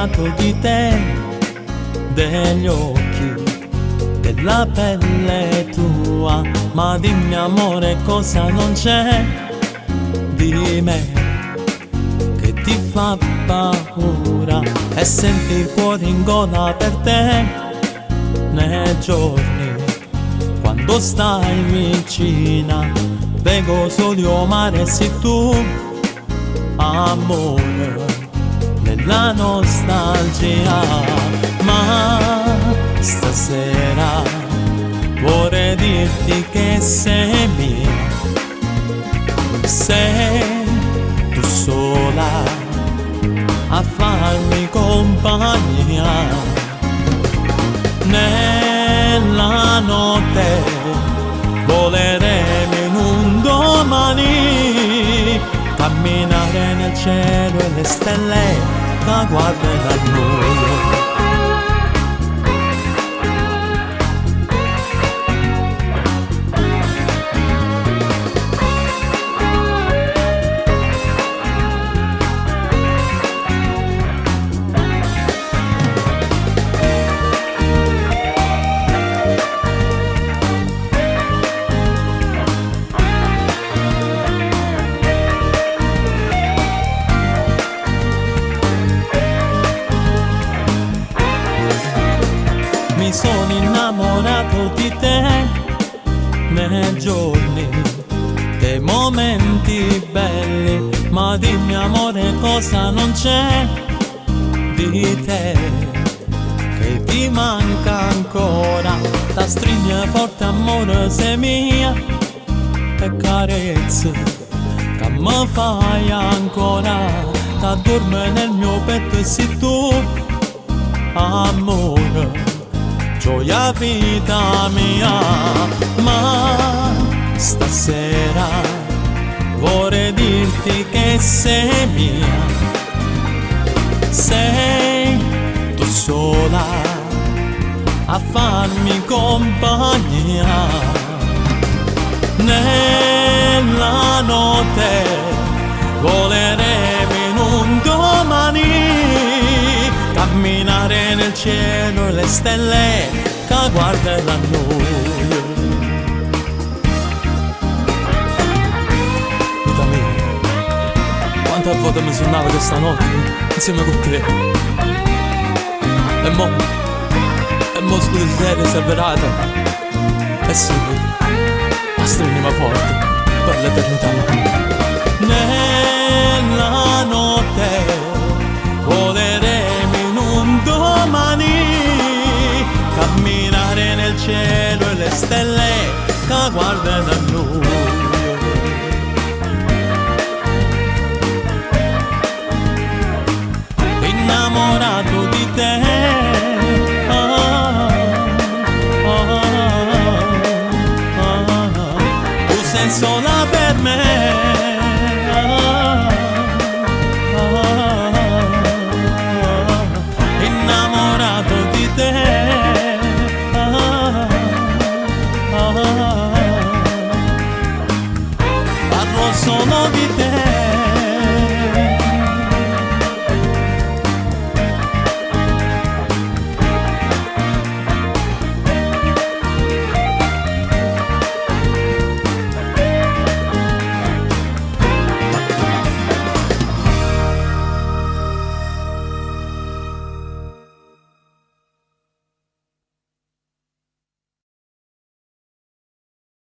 innamorato di te, degli occhi, della pelle tua. Ma dimmi amore cosa non c'è di me che ti fa paura, e senti il cuore in gola per te nei giorni quando stai vicina. Vengo solo mare se tu amore nella nostalgia. Ma stasera vorrei dirti che sei mia, sei tu sola a farmi compagnia. Nella notte voleremo in un domani, camminare nel cielo e le stelle che guardano a noi. Mi sono innamorato di te nei giorni, dei momenti belli. Ma dimmi amore cosa non c'è di te che ti manca ancora. Da stringe forte amore sei mia, e carezze che mi fai ancora. Da dorme nel mio petto e sei tu amore, gioia vita mia. Ma stasera vorrei dirti che sei mia, sei tu sola a farmi compagnia. Nella notte voleremo in un domani, camminare nel cielo e le stelle che guardano a noi. Vita mia, quante volte mi suonavo questa notte insieme con te, e mo scusa separata, e sì, ma stringimi forte per l'eternità. Nella notte voleremo in un domani, camminare nel cielo e le stelle che guardano a noi. Innamorato di te, tu sei sola per me. Innamorato di te, parlo solo di te.